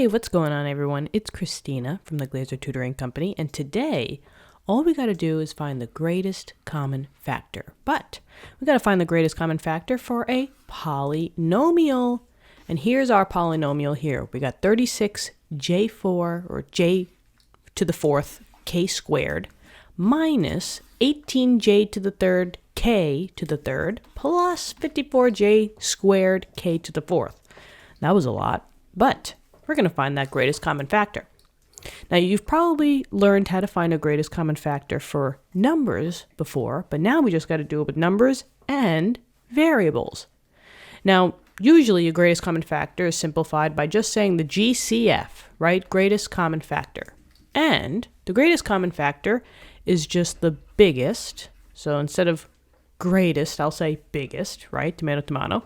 Hey, what's going on, everyone? It's Christina from the Glaser Tutoring Company, and today all we got to do is find the greatest common factor. But we got to find the greatest common factor for a polynomial. And here's our polynomial here. We got 36j4, or j to the fourth, k squared, minus 18j to the third, k to the third, plus 54j squared, k to the fourth. That was a lot, but we're going to find that greatest common factor. Now, you've probably learned how to find a greatest common factor for numbers before, but now we just got to do it with numbers and variables. Now, usually a greatest common factor is simplified by just saying the GCF, right? Greatest common factor. And the greatest common factor is just the biggest. So instead of greatest, I'll say biggest, right? Tomato, tomato.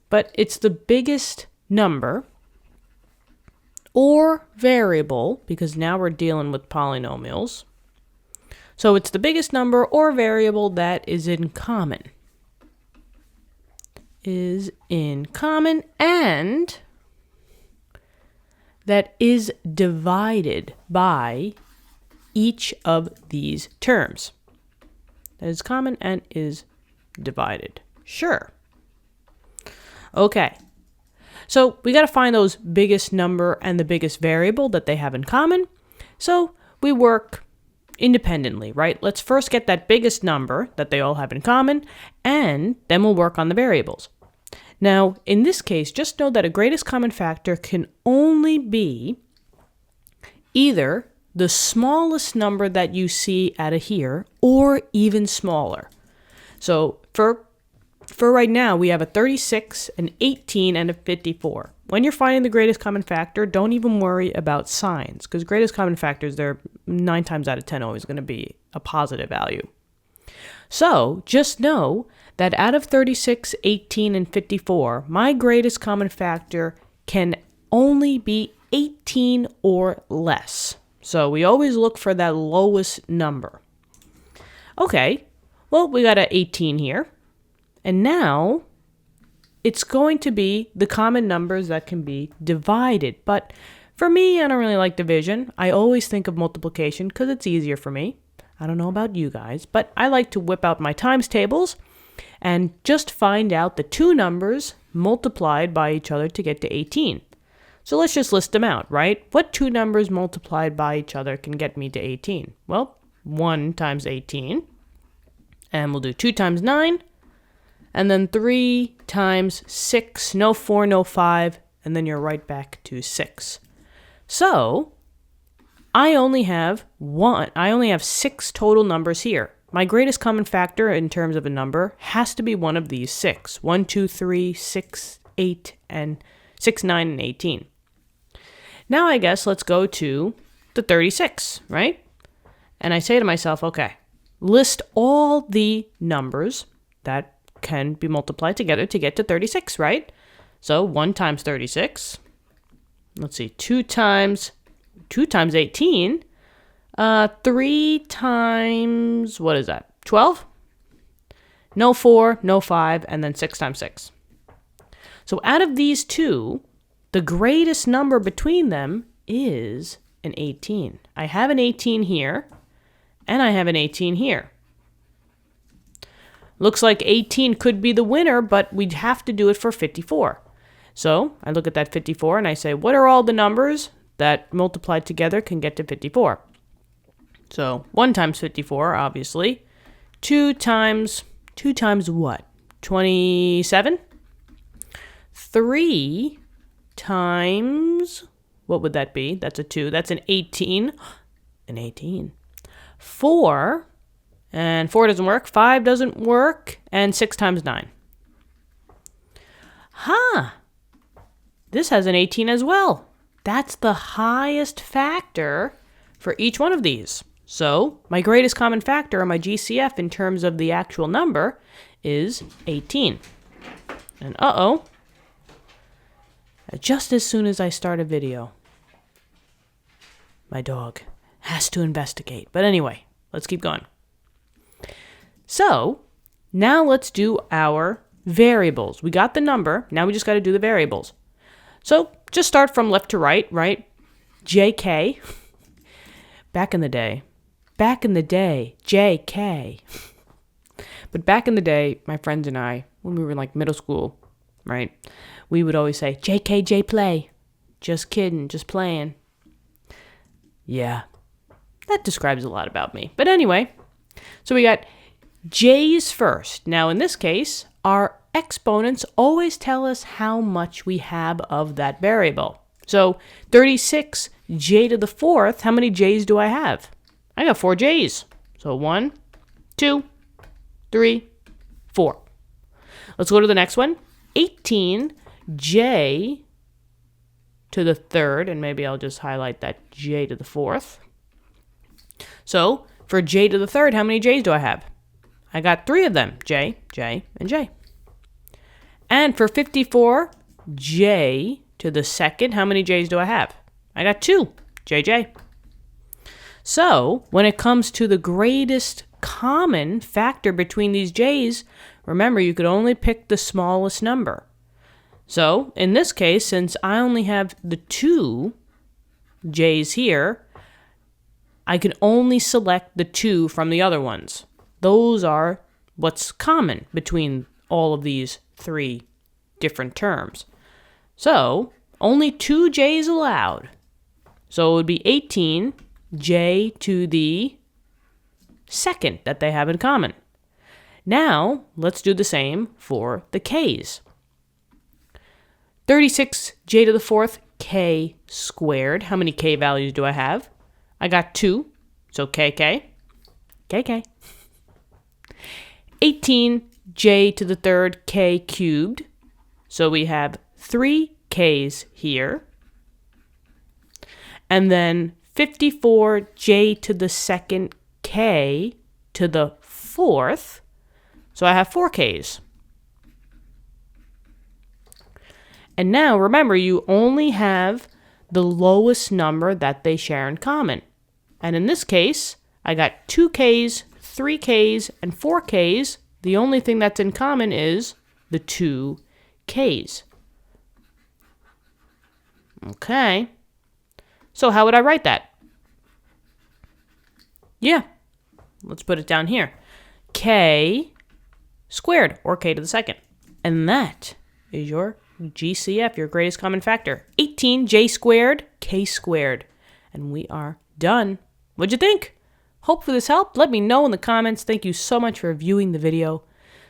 But it's the biggest number or variable, because now we're dealing with polynomials. So it's the biggest number or variable that is in common. And that is divided by each of these terms. That is common and is divided. Sure. Okay. So we got to find those biggest number and the biggest variable that they have in common. So we work independently, right? Let's first get that biggest number that they all have in common, and then we'll work on the variables. Now, in this case, just know that a greatest common factor can only be either the smallest number that you see out of here or even smaller. So for right now, we have a 36, an 18, and a 54. When you're finding the greatest common factor, don't even worry about signs, because greatest common factors, they're 9 times out of 10 always going to be a positive value. So just know that out of 36, 18, and 54, my greatest common factor can only be 18 or less. So we always look for that lowest number. Okay, well, we got an 18 here. And now it's going to be the common numbers that can be divided. But for me, I don't really like division. I always think of multiplication because it's easier for me. I don't know about you guys, but I like to whip out my times tables and just find out the two numbers multiplied by each other to get to 18. So let's just list them out, right? What two numbers multiplied by each other can get me to 18? Well, 1 times 18, and we'll do 2 times 9, and then 3 times 6, no 4, no 5, and then you're right back to 6. So I only have 6 total numbers here. My greatest common factor in terms of a number has to be one of these 6. 1, 2, 3, 6, 8, and 6, 9, and 18. Now I guess let's go to the 36, right? And I say to myself, okay, list all the numbers that can be multiplied together to get to 36, right? So 1 times 36. Let's see, 2 times 18. 3 times, what is that? 12? No 4, no 5, and then 6 times 6. So out of these two, the greatest number between them is an 18. I have an 18 here, and I have an 18 here. Looks like 18 could be the winner, but we'd have to do it for 54. So I look at that 54 and I say, what are all the numbers that multiplied together can get to 54? So 1 times 54, obviously. 2 times what? 27? 3 times, what would that be? That's a 2. That's an 18. An 18. 4, and 4 doesn't work. 5 doesn't work. And 6 times 9. This has an 18 as well. That's the highest factor for each one of these. So my greatest common factor, or my GCF in terms of the actual number, is 18. And just as soon as I start a video, my dog has to investigate. But anyway, let's keep going. So now let's do our variables. We got the number. Now we just got to do the variables. So just start from left to right, right? JK. Back in the day, JK. But back in the day, my friends and I, when we were in like middle school, right, we would always say, JK, play. Just kidding, just playing. Yeah, that describes a lot about me. But anyway, so we got J's first. Now in this case, our exponents always tell us how much we have of that variable. So 36 j to the 4th, how many j's do I have? I got 4 j's. So 1, 2, 3, 4. Let's go to the next one. 18 j to the 3rd, and maybe I'll just highlight that j to the 4th. So for j to the 3rd, how many j's do I have? I got 3 of them, j, and j. And for 54 j to the 2nd, how many j's do I have? I got 2, j. So when it comes to the greatest common factor between these j's, remember you could only pick the smallest number. So in this case, since I only have the 2 j's here, I can only select the 2 from the other ones. Those are what's common between all of these 3 different terms. So only 2 j's allowed. So it would be 18 j to the 2nd that they have in common. Now let's do the same for the k's. 36 j to the 4th, k squared. How many k values do I have? I got 2, so kk. 18 j to the 3rd, k cubed. So we have 3 k's here. And then 54 j to the 2nd, k to the 4th. So I have 4 k's. And now remember, you only have the lowest number that they share in common. And in this case, I got 2 k's, 3 k's, and 4 k's. The only thing that's in common is the 2 k's. Okay. So how would I write that? Yeah. Let's put it down here. K squared, or k to the 2nd. And that is your GCF, your greatest common factor. 18 j squared, k squared. And we are done. What'd you think? Hopefully this helped. Let me know in the comments. Thank you so much for viewing the video.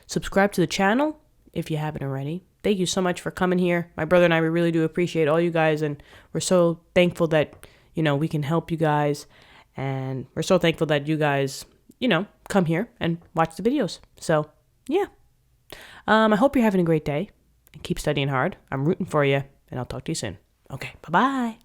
Subscribe to the channel if you haven't already. Thank you so much for coming here. My brother and I, we really do appreciate all you guys, and we're so thankful that, we can help you guys, and we're so thankful that you guys, come here and watch the videos. So, yeah. I hope you're having a great day, and keep studying hard. I'm rooting for you, and I'll talk to you soon. Okay, bye-bye.